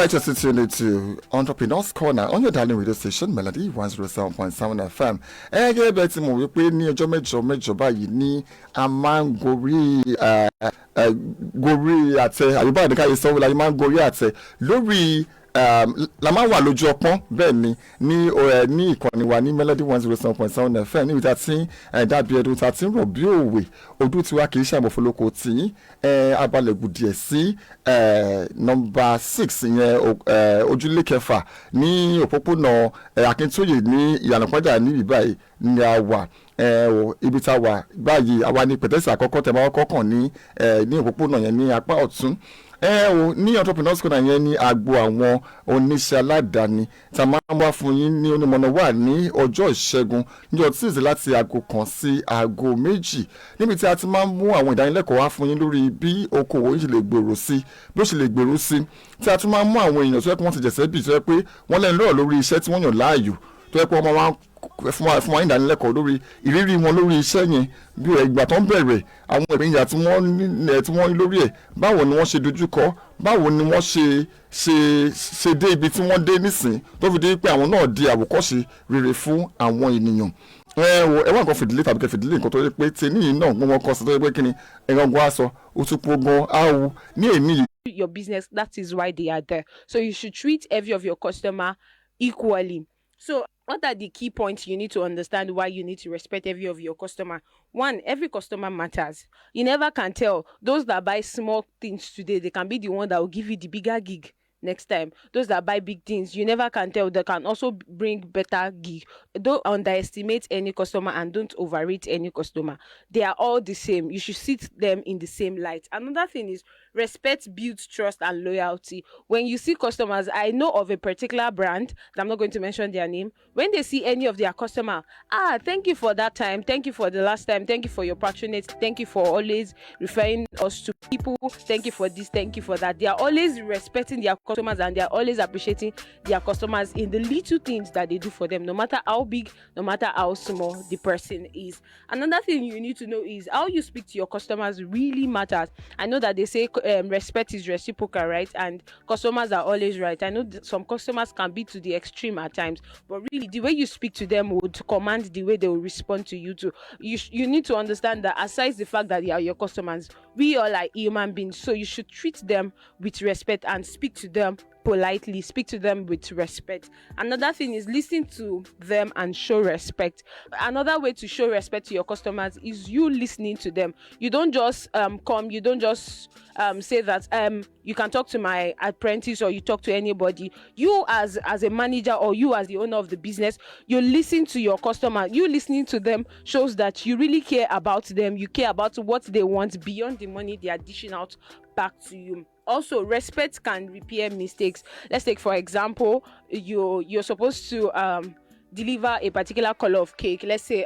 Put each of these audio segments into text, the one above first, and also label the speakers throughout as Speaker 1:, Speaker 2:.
Speaker 1: right, just tuned to Entrepreneurs Corner on your darling radio station Melody 107.7 FM. Gẹ́gẹ́ bẹ́ẹ̀ tí mo wí pé ní ọjọ́ mẹ́jọ báyìí ní a máa ń gorí àtẹ àyùbá àdékáyé sọ́wọ́ la máa ń gorí àtẹ lórí la máa ń wà lójú ọpọ́n bẹ́ẹ̀ ni ní ìkànnì wa ní Melody 107.7 FM níbi tá a ti ń dàbí ẹdun tá a ti ń rọ̀ bí òwe ojú tiwa kì í ṣàmọ̀fólókò tí abalẹ̀gùn díẹ̀ sí nọ́mbà 6 yẹn ojúlé kẹfà ní òpópónà Akíntóyè ní ìyànàpájà níbi báyìí ni a wà ibi tá a wà báyìí àwa ní pẹ̀tẹ́sì àkọ́kọ́ tẹ̀ máa kọ́kàn ní òpópónà yẹn ní apá ọ̀tún ní Entrepreneurs Corner yẹn ní agbo àwọn oníṣẹ́ aládàáni tá a máa ń wá fún yín ní onímọ̀nà wà ní ọjọ́ ìṣẹ́gun níjọ́ Tuesday láti aago 1 sí aago 2 níbi tí a ti máa ń mú àwọn ìdánilẹ́kọ̀ọ́ wá fún yín lórí bí okòwò yìí ṣe lè gbèrò sí bí ó ṣe lè gbèrú sí tí a tún máa ń mú àwọn èèyàn tó yẹ pé wọ́n ti jẹ̀sẹ̀ bì tó yẹ pé wọ́n lẹ́nu lọ́rọ̀ lórí iṣẹ́ tí wọ́n yàn láàyò tó yẹ pé wọ́n máa fún wa ìdánilẹ́kọ̀ọ́ lórí ìrírí wọn lórí iṣẹ́ yẹn bí ìgbà tó ń bẹ̀rẹ̀ àwọn ìpèníjà tí wọ́n ní lórí ẹ̀ báwo ni wọ́n ṣe dojúkọ báwo ni wọ́n ṣe dé ibi tí wọ́n dé nísìn tó fi dé pé àwọn náà di àwòkọ́ṣe rere fún àwọn ènìyàn ẹ wá nǹkan fìdílé tàbí kẹ fìdílé nǹkan tó yẹ pé tí níyìn náà gbọ́n wọn kọ́ sí tó yẹ pé kí ni ẹ̀rọ̀gbọ́n aṣọ òtúpọ̀ gan áwù ní èmi yìí.
Speaker 2: Your business, that is why they are there. So you should treat every of your customer equally. So what are the key points you need to understand why you need to respect every of your customer? One, every customer matters. You never can tell. Those that buy small things today, they can be the one that will give you the bigger gig next time. Those that buy big things, you never can tell. They can also bring better gig. Don't underestimate any customer and don't overrate any customer. They are all the same. You should see them in the same light. Another thing is respect builds trust and loyalty. When you see customers, I know of a particular brand, I'm not going to mention their name. When they see any of their customer, thank you for that time, thank you for the last time, thank you for your patronage, thank you for always referring us to people, thank you for this, thank you for that. They are always respecting their customers and they are always appreciating their customers in the little things that they do for them, no matter how big, no matter how small the person is. Another thing you need to know is how you speak to your customers really matters. I know that they say respect is reciprocal, right? And customers are always right. I know some customers can be to the extreme at times, but really the way you speak to them would command the way they will respond to you too. You need to understand that aside the fact that they are your customers, we all are human beings, so you should treat them with respect and speak to them politely, speak to them with respect. Another thing is listen to them and show respect. Another way to show respect to your customers is you listening to them. You don't just you don't just say that you can talk to my apprentice or you talk to anybody. You as a manager or you as the owner of the business, you listen to your customer. You listening to them shows that you really care about them. You care about what they want beyond the money they are dishing out back to you. Also, respect can repair mistakes. Let's take, for example, you're supposed to deliver a particular color of cake. Let's say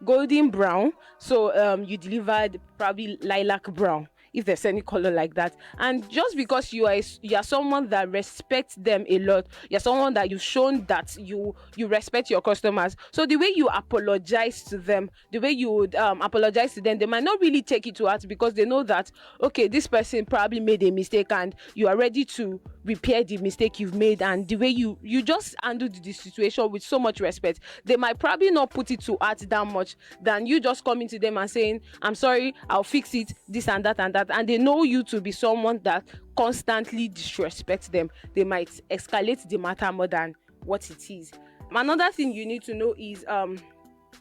Speaker 2: golden brown. So you delivered probably lilac brown, if there's any color like that. And just because you are someone that respects them a lot, you're someone that you've shown that you respect your customers. So the way you apologize to them, the way you would apologize to them, they might not really take it to heart because they know that, okay, this person probably made a mistake and you are ready to repair the mistake you've made. And the way you just handled the situation with so much respect, they might probably not put it to heart that much than you just coming to them and saying, I'm sorry, I'll fix it, this and that and that. And they know you to be someone that constantly disrespects them. They might escalate the matter more than what it is. Another thing you need to know is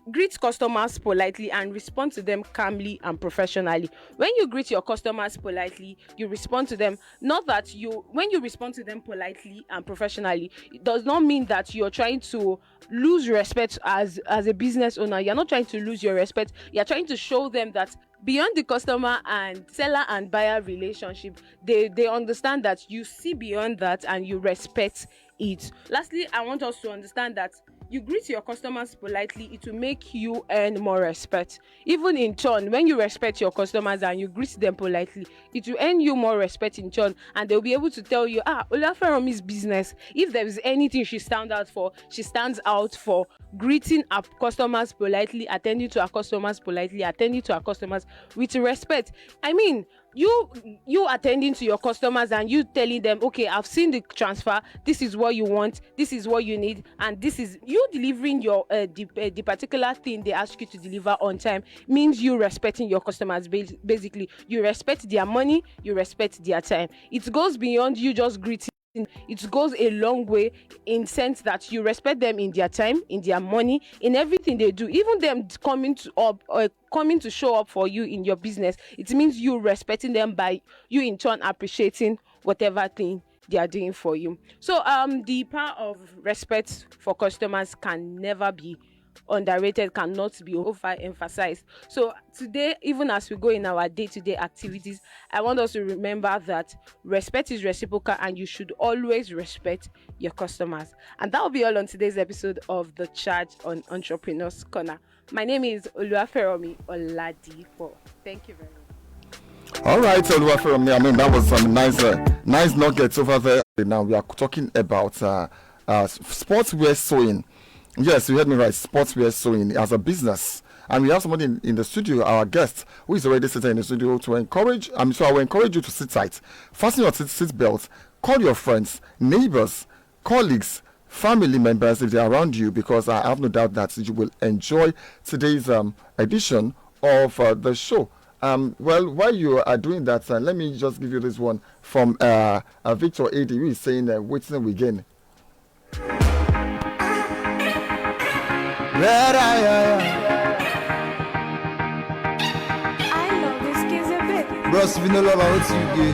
Speaker 2: greet customers politely and respond to them calmly and professionally. When you greet your customers politely, you respond to them, not that when you respond to them politely and professionally, it does not mean that you're trying to lose respect as a business owner. You're not trying to lose your respect. You're trying to show them that beyond the customer and seller and buyer relationship, they understand that you see beyond that and you respect it. Lastly, I want us to understand that you greet your customers politely, it will make you earn more respect. Even in turn, when you respect your customers and you greet them politely, it will earn you more respect in turn, and they'll be able to tell you, Olaferomi's business, if there is anything she stands out for greeting our customers politely, attending to our customers politely, attending to our customers with respect. I mean, you attending to your customers and you telling them, okay, I've seen the transfer, this is what you want, this is what you need, and this is you delivering your the particular thing they ask you to deliver on time, means you respecting your customers. Basically, you respect their money, you respect their time. It goes beyond you just greeting. It goes a long way in sense that you respect them in their time, in their money, in everything they do. Even them coming to show up for you in your business, it means you respecting them by you in turn appreciating whatever thing they are doing for you. So the power of respect for customers can never be underrated, cannot be overemphasized. So today, even as we go in our day-to-day activities, I want us to remember that respect is reciprocal and you should always respect your customers. And that will be all on today's episode of The Charge on Entrepreneurs Corner. My name is Oluwaferomi Oladipo. Thank you very much.
Speaker 1: All right, Oluwaferomi, I mean, that was some nice nuggets over there. Now we are talking about sportswear sewing. Yes, you heard me right. Sportswear sewing as a business. And we have somebody in the studio, our guest, who is already sitting in the studio to encourage. I will encourage you to sit tight. Fasten your seat belt. Call your friends, neighbors, colleagues, family members if they are around you, because I have no doubt that you will enjoy today's edition of the show. Well, while you are doing that, let me just give you this one from Victor A.D., who is saying, waiting again.
Speaker 3: I love this kids a bit.
Speaker 4: Bros, if you know love, what you get?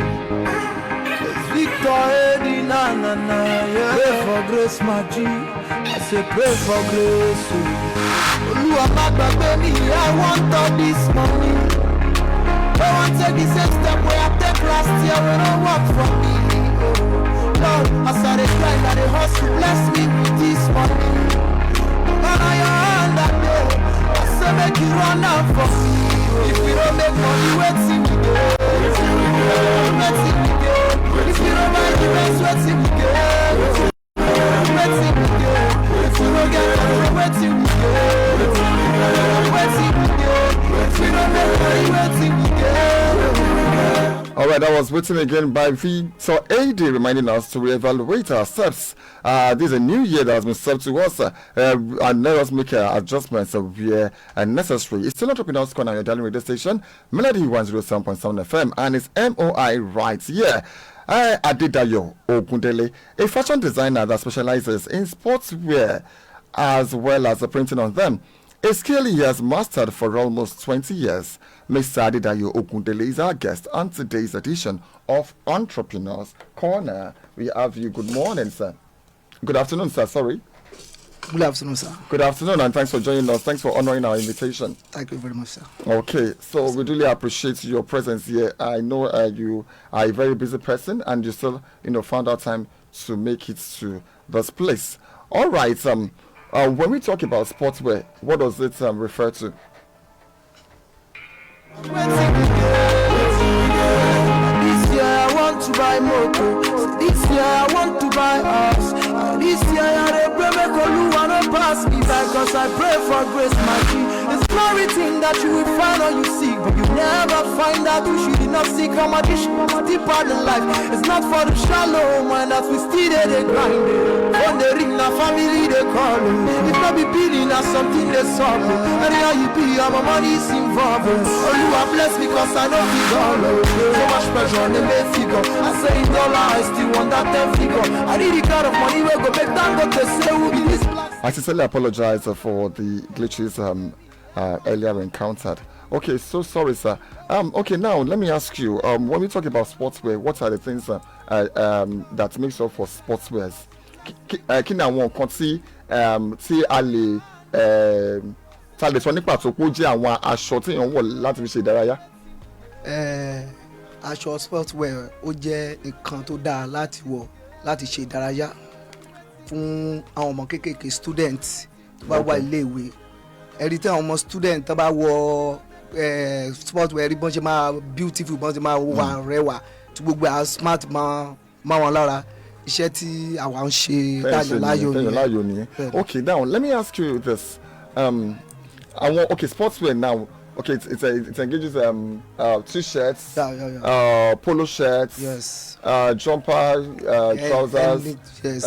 Speaker 4: It's Victor Eddie, na na na, yeah. Pray for grace, my G. I say pray for grace. Oluwa ma gbagbe mi, I want all this money. I want to take the same step where I take last year when I work for me. Oh, Lord, as I dey grind, I dey hustle, bless me with this money. Make you run out for me. If you don't make money, waiting we go. Waiting we go. If you don't mind the best, waiting we go. Waiting we go. If you don't get money, waiting we go. Waiting we go. If you don't make money, waiting we go.
Speaker 1: All right, that was written again by Victor A.D., reminding us to reevaluate our steps. This is a new year that has been set to us, and let us make adjustments where necessary. It's still Entrepreneurs Corner on your dialing radio station, Melody 107.7 FM, and it's MOI right here. Adedayo Ogundele, a fashion designer that specializes in sportswear as well as the printing on them. A skill he has mastered for almost 20 years. Mr. Adedayo Ogundele is our guest on today's edition of Entrepreneurs Corner. We have you. Good morning, sir. Good afternoon, sir. Sorry.
Speaker 5: Good afternoon, sir.
Speaker 1: Good afternoon, and thanks for joining us. Thanks for honoring our invitation.
Speaker 5: Thank you very much, sir.
Speaker 1: Okay, so we really appreciate your presence here. I know you are a very busy person, and you still, found out time to make it to this place. All right. When we talk about sportswear, what does it refer to?
Speaker 4: This year I want to buy motor. This year I want to buy house. This year I pray make Oluwa no pass me by, cause I pray for grace, my G. It's everything that you will find or you seek, but you never find out who you did not seek. How much is deeper than life? It's not for the shallow mind that we still they grind. When they ring na family they call. If not be billing na something they solve. Anyhow you be, my money is involved. Oluwa bless me cause I know we all. So much pressure on the main figure. I say in dollar, I still want that 10 figure. I need the kind of money we go back down, but they say who be this black.
Speaker 1: I sincerely apologize for the glitches earlier encountered. Okay, so sorry, sir. Okay, now let me ask you. When we talk about sportswear, what are the things that makes up for sportswears? Kí ni àwọn nǹkan tí a lè sọ nípa tó kó jẹ́ àwọn aṣọ tí èèyàn wọ̀ láti fi ṣe ìdárayá?
Speaker 5: Aṣọ sportswear ó jẹ́ nǹkan tó dáa láti wọ̀ láti ṣe ìdárayá fún àwọn ọmọ kéékèèké student tó bá wà iléèwé. Ẹ̀rí tí àwọn ọmọ student tó bá wọ sportswear rí bọ́n ṣe máa beautiful, bọ́n ṣe máa wà rẹwà tí gbogbo àwọn smart máa wọn lára. Iṣẹ́ tí àwa ń ṣe dáyọ̀ láyò nìyẹn.
Speaker 1: Okay, now let me ask you this. Okay, sportswear now. okay, it engages t-shirts,
Speaker 5: Yeah.
Speaker 1: polo shirts,
Speaker 5: Yes.
Speaker 1: Jumper, trousers,
Speaker 5: Yes.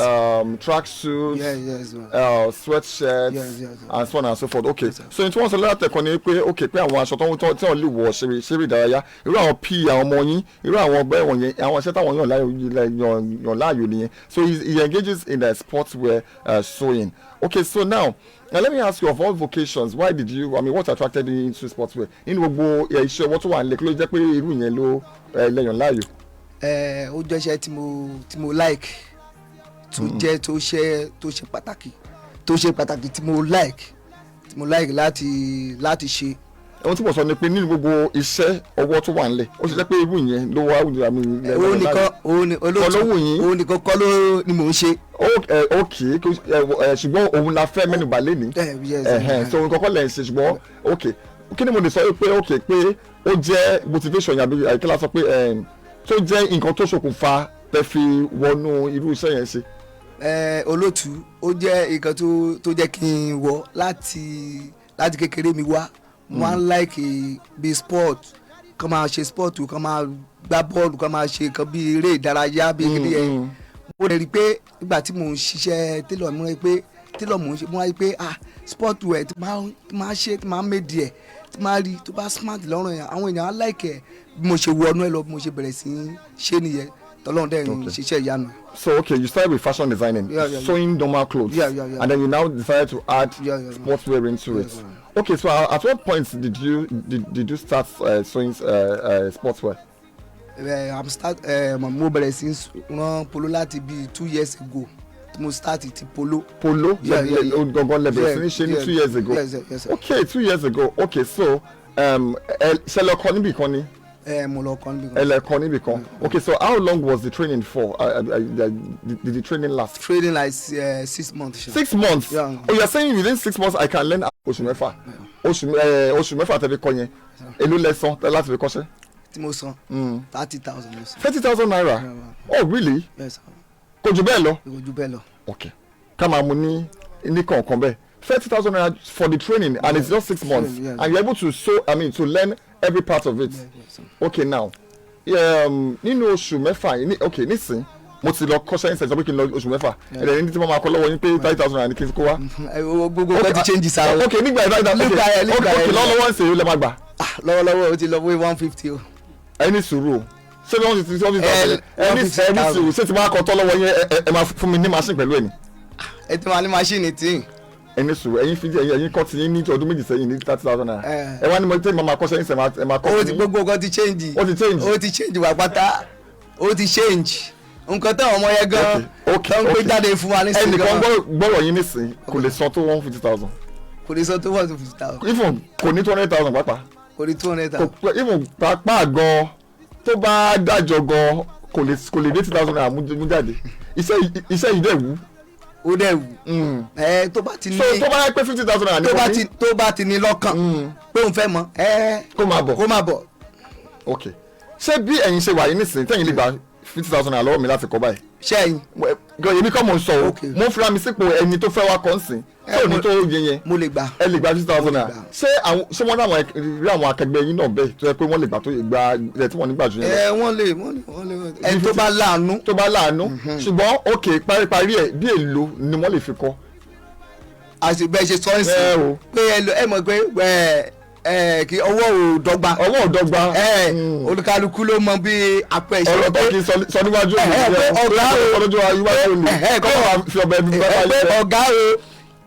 Speaker 1: track suits,
Speaker 5: Yes.
Speaker 1: sweatshirts,
Speaker 5: Yes.
Speaker 1: and so on and so forth. Okay, so in terms of lẹ́yìn àtẹ̀kọ́ ni pé okay pé àwọn aṣọ tí wọ́n lè wọ̀ ṣeré ìdárayá irú àwọn àwọn ọmọ yín irú àwọn ọgbẹ́ wọ̀nyẹn àwọn iṣẹ́ táwọn yàn láàyò nìyẹn. So he engages in the sportswear sewing. Okay, so now let me ask you, of all vocations, why did you, what attracted you into sportswear? Nínú gbogbo iṣẹ́ ọwọ́ tó wà nílẹ̀ kí ló jẹ́ pé irú yẹn ló lẹ́yàn láàyò?
Speaker 5: Ó jẹ́ iṣẹ́ tí mo like tó jẹ́ tó ṣe pàtàkì tí mo like láti ṣe.
Speaker 1: Ohun tí mo sọ ni pé nínú gbogbo iṣẹ́ ọwọ́ tó wà nílẹ̀ ó ṣe jẹ́ pé irú yẹn ló wá
Speaker 5: òun nìkan kọ́ ló ni mò ń ṣe.
Speaker 1: Okay, ṣùgbọ́n òun la fẹ́ mẹ́nubà lẹ́ni. So òun kọ́kọ́ lẹ̀ ń ṣe ṣùgbọ́n okay kí ni mo lè sọ pé pé ó jẹ́ motivation yàbí àyíkẹ́lá sọ pé tó jẹ́ nǹkan tó ṣokùnfà tẹ́ fi wọnú irú iṣẹ́ yẹn ṣe.
Speaker 5: Olóòtú ó jẹ́ nǹkan tó jẹ́ kí n wọ láti kékeré mi wá mo máa ń like bí sport kàn máa ṣe sport kàn máa gbá bọ́ọ̀lù kàn máa ṣe nǹkan bí eré ìdárayá bí kékeré yẹn mo lè rí i pé nígbà tí mò ń ṣiṣẹ́ tailor mo rí i pé tailor mò ń ṣe mo rí i pé sport wear tí máa ṣe tí máa méjì ẹ̀ tí máa rí tó bá smart lọ́rùn yẹn àwọn èèyàn á like ẹ̀ bí mo ṣe wọnú ẹ̀ lọ bí mo ṣe bẹ̀rẹ̀ sí í ṣe nìyẹn tọ́lọ́run dẹ̀ ń ṣiṣẹ́ ìyanu.
Speaker 1: So okay, you started with fashion designing, sewing normal clothes, and then you now decided to add sportswear into it. Okay, so at what point did you start sewing sportswear?
Speaker 5: Mo bẹ̀rẹ̀ sí rán polo láti bí 2 years ago mo start ti polo.
Speaker 1: Gangan level finish ní 2 years ago.
Speaker 5: Yes.
Speaker 1: Okay, 2 years ago. Okay, so ṣe lọ kọ́ níbì kan ni.
Speaker 5: Mo lọ kọ́ níbì kan.
Speaker 1: Ẹ lọ kọ́ níbì kan. Okay, so how long was the training for? Did the training last?
Speaker 5: Training like 6 months.
Speaker 1: 6 months?
Speaker 5: Yeah.
Speaker 1: Oh, you are saying within 6 months I can learn oṣù mẹ́fà? Oṣù mẹ́fà tẹ́ fi kọ́ yẹn. Èló lẹ san láti fi kọ́ṣẹ́?
Speaker 5: Tí mo san 30,000 lọ.
Speaker 1: 30,000 naira? Oh, really?
Speaker 5: Yes.
Speaker 1: Kò jù bẹ́ẹ̀ lọ?
Speaker 5: Kò jù bẹ́ẹ̀ lọ.
Speaker 1: Okay. Ká máa mú ní kọ̀ọ̀kan bẹ́ẹ̀. 30,000 naira for the training and it's just 6 months and you're able to to learn every part of it. Okay, now nínú oṣù mẹ́fà yìí okay nísìn mo ti lọ kọ́ṣẹ́ ìṣẹ̀sọ́ pé kí n lọ oṣù mẹ́fà ẹ̀rẹ̀ ní tí mo máa kọ́ lọ́wọ́ yín pé 30,000 naira ní kí n kó wá.
Speaker 5: Gbogbo ọkọ ti change sa o.
Speaker 1: Okay, nígbà ìdájọ́ okay lọ́wọ́lọ́wọ́ ń ṣe lè máa gbà.
Speaker 5: Lọ́wọ́lọ́wọ́ o ti lọ wé 150 o.
Speaker 1: Ẹni sùúrù o ṣé bí wọ́n ti ẹni sùúrù ṣé ti máa kọ́ tọ́ lọ́wọ́ yẹn ẹ máa fún mi ní machine pẹ̀lú ẹ̀ ni.
Speaker 5: Ẹ ti máa ní machine tí.
Speaker 1: Ẹni sùúrù ẹ̀yin kọ́ ti yín ní ọdún méjì sẹ́yìn ní 30,000 naira ẹ wá ní mo tẹ́ máa kọ́ṣẹ́ ìṣẹ̀ máa kọ́
Speaker 5: sí. Gbogbo ọkọ ti change.
Speaker 1: Ó ti change
Speaker 5: wà pátá ó ti change nǹkan táwọn ọmọ yẹn gan tó ń gbé jáde fún wa nísìnyí gan.
Speaker 1: ẹnìkan gbọ́rọ̀ yín nísìnyí kò lè san tó 150,000.
Speaker 5: Kò lè san tó 150,000.
Speaker 1: even kò ní 200,000 pàápàá.
Speaker 5: Kò ní 200,000.
Speaker 1: even pàápàá gan tó bá dájọ́ gan kò lè dé 80,000 naira mú jáde iṣẹ́ yìí dẹ̀ wú.
Speaker 5: Ó dẹ̀ wù. Tó bá ti ní.
Speaker 1: tó bá yẹ pé 50,000 naira ní kò ní.
Speaker 5: tó bá ti ní lọ́kàn pé òun fẹ́ mọ̀
Speaker 1: kó máa bọ̀. ok ṣé bí ẹ̀yin ṣe wà yín nísìnyí tẹ̀yin lè gba 50,000 naira lọ́wọ́ mi láti kọ́ báyìí.
Speaker 5: ṣé ẹ̀yin.
Speaker 1: èmi kọ́ mo sọ o mo ń fura mi sípò ẹni tó fẹ́ wá kọ́ nsìn tí ò ní tó yẹ yẹn.
Speaker 5: mo lè gbà.
Speaker 1: ẹ lè gba 50,000 naira. ṣé wọ́n dáwọn rí àwọn akẹgbẹ́ yín náà bẹ́ẹ̀ tó yẹ pé wọ́n lè gbà tó gba ẹ̀ tí wọ́n nígbà jù yẹn lọ.
Speaker 5: wọ́n lè ẹni tó bá láàánú.
Speaker 1: ṣùgbọ́n ok paríparí ẹ̀ bí èlò ni wọ́n lè fi kọ́.
Speaker 5: àṣìbẹ́ ṣe sọ́ọ̀sì pé ẹ mọ̀ pé kí ọwọ́ ò dọ́gba olùkálukú ló mọ bí apẹ ìṣòro
Speaker 1: ọ̀rọ̀ tó kì í sọ níwájú
Speaker 5: ọ̀gá o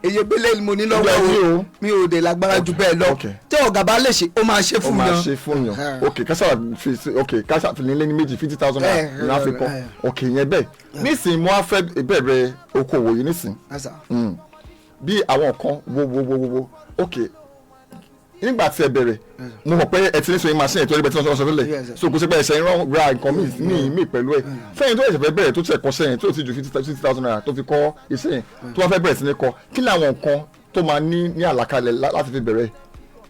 Speaker 5: eyebele mo ní lọ́wọ́ o mi ò dé lágbára jù bẹ́ẹ̀ lọ tí ọ̀gá bá lè ṣe ó máa ṣe fún yan.
Speaker 1: ok kásá fi nílé ní méjì 50,000 naira ní àfikún ok yẹn bẹ́ẹ̀ nísìnyí mo á fẹ́ bẹ̀rẹ̀ okòwò yìí nísìnyí bí àwọn kan wo ok nígbà tí ẹ bẹ̀rẹ̀ mo mọ̀ pé ẹ ti ní sewing machine tó rí bẹ́ẹ̀ tí wọ́n sọ sílẹ̀ so kò sí pé ẹ̀ṣẹ̀ ń ra nǹkan míì pẹ̀lú ẹ̀ fẹ́yìn tó ẹ̀ṣẹ̀ fẹ́ bẹ̀rẹ̀ tó tẹ̀ kọ́ sẹ́yìn tó ti ju 50,000 naira tó fi kọ́ iṣẹ́ yẹn tó wá fẹ́ bẹ̀rẹ̀ sí ní kọ́ kí ni àwọn nǹkan tó máa ní àlàkalẹ̀ láti fi bẹ̀rẹ̀.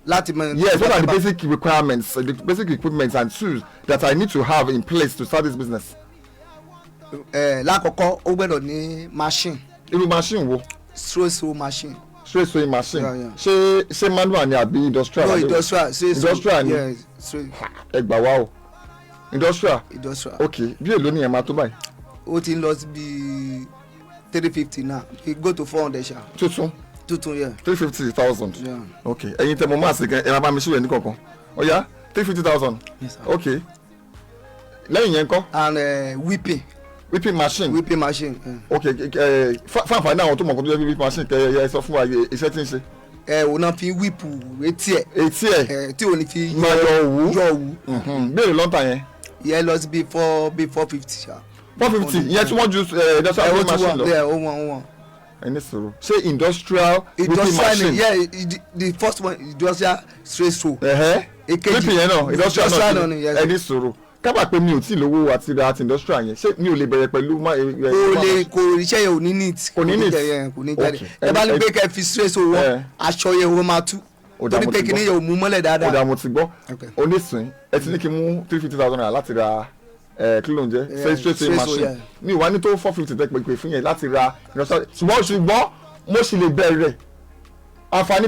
Speaker 1: Yes, what are the basic requirements, the basic equipment and tools that I need to have in place to start this business?
Speaker 5: Lákọ̀ọ́kọ́ ó gbọ́dọ̀ ní machine.
Speaker 1: Irú machine wo?
Speaker 5: Straw sew machine.
Speaker 1: straight sewing machine
Speaker 5: Yeah, yeah.
Speaker 1: ṣé manual ni àbí industrial?
Speaker 5: No, industrial.
Speaker 1: Industrial ni?
Speaker 5: Yeah, straight.
Speaker 1: ẹ gbà wá o industrial.
Speaker 5: Industrial.
Speaker 1: ok bí èlò nìyẹn máa tó báyìí.
Speaker 5: Ó ti ń lọ sí bí 350 now. It go to 400 ṣá. Tuntun yeah.
Speaker 1: 350,000.
Speaker 5: Yeah.
Speaker 1: ok ẹ̀yin tẹ́ mo máa sì gan ẹ máa bá mi ṣíwèé ní kankan ó yá 350,000.
Speaker 5: Yes, sir.
Speaker 1: ok lẹ́yìn yẹn kọ́.
Speaker 5: And whipping
Speaker 1: machine.
Speaker 5: Yeah.
Speaker 1: ok fún àǹfààní àwọn tó mọ̀ kó tó yẹ whipping machine kẹ́ ẹ sọ fún wa iṣẹ́ tí ń ṣe.
Speaker 5: Òun náà fi whip etí ẹ̀.
Speaker 1: etí ẹ̀
Speaker 5: tí ò ní fi
Speaker 1: máa yọ òwú. béèrè lọ́ntà yẹn.
Speaker 5: yẹ lọ sí bí 450 ṣá.
Speaker 1: 450 ìyẹn tí wọ́n ju industrial machine lọ.
Speaker 5: ó wọ́n.
Speaker 1: ẹni sọ̀rọ̀ ṣé industrial whipping machine.
Speaker 5: Yeah, the first one industrial straight throw.
Speaker 1: whipping yẹn náà industrial náà ẹni sọ̀rọ̀ kábà pé mi ò tí ì lówó àti ra àti industrial yẹn ṣé mi ò lè bẹ̀rẹ̀ pẹ̀lú.
Speaker 5: kò iṣẹ́ yẹn ò ní neat.
Speaker 1: kò ní neat
Speaker 5: kò ní jáde. ẹ bá ní pé kẹ́ fi straight throw wọ́n aṣọ yẹn wọ́n máa tú. torí pé kìnìún yẹn ò mú mọ́lẹ̀ dáadáa.
Speaker 1: ó dà mo ti gbọ́ onísìn ẹ ti ní kí n mú 350,000 naira láti ra kí ló ń jẹ́ straight sewing machine mi wà ní tó 450 tẹ́ pé fún yẹn láti ra ṣùgbọ́n mo sì lè bẹ̀rẹ̀ àǹfààní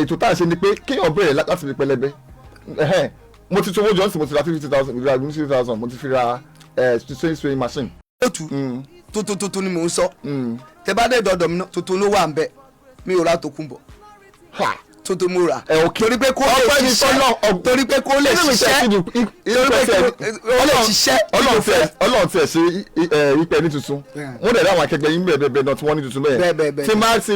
Speaker 1: ètò tá à ń ṣe ni pé kéèyàn bẹ̀rẹ̀ láti fi pẹlẹbẹ mo ti tówó jọ sí mo ti ra 350,000 mo ti fi ra straight sewing machine.
Speaker 5: tuntun ni mò ń sọ tẹ bá dé dọdọ mi náà tuntun ló wà ń bẹ mi ò ra Tòkunbọ̀ tuntun mo rà torí pé kó lè ṣiṣẹ́ torí pé kó lè ṣiṣẹ́
Speaker 1: ọlọ́run tiẹ̀ ṣe ìpẹ́ ní tuntun wọ́n dẹ̀ láwọn akẹgbẹ́ yín bẹ́ẹ̀ náà tí wọ́n ní tuntun bẹ́ẹ̀ tí máa ti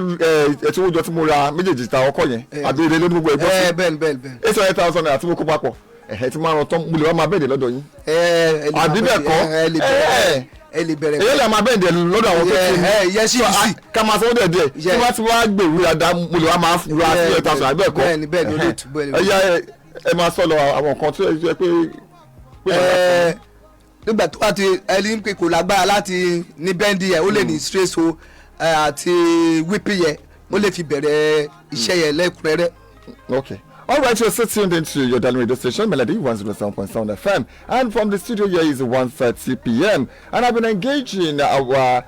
Speaker 1: ẹtí owó jọ tí mo ra méjèèjì ta ọkọ yẹn àbí èdè lónìí gbogbo ẹgbẹ́ sí 800,000 naira tí mo kó papọ̀ tí máa ràn tán mo lè wá máa bẹ́ẹ̀ dé lọ́dọ̀ yín àbí bẹ́ẹ̀ kọ́
Speaker 5: ẹ lè bẹ̀rẹ̀
Speaker 1: èyí lè máa bẹ́ẹ̀ dẹ̀ lọ́dọ̀ àwọn tó ti
Speaker 5: ní
Speaker 1: ká máa sanwó dẹ̀ díẹ̀ tí wọ́n ti wá gbèrú dáadáa mo lè wá máa ra sí ẹ̀ta sọ̀rọ̀ àbẹ́ ẹ̀kọ́ ẹ̀yà ẹ máa sọ lọ àwọn nǹkan tó yẹ pé.
Speaker 5: nígbà tó bá ti ẹni pé kò lágbára láti ní bẹ́ndì yẹn ó lè ní straight so àti whipping yẹn ó lè fi bẹ̀rẹ̀ iṣẹ́ yẹn lẹ́kùnrẹ́rẹ́.
Speaker 1: Okay. All right, you're still tuned into your Darling radio station, Melody 107.7 FM. And from the studio here is 1:30 p.m. And I've been engaging our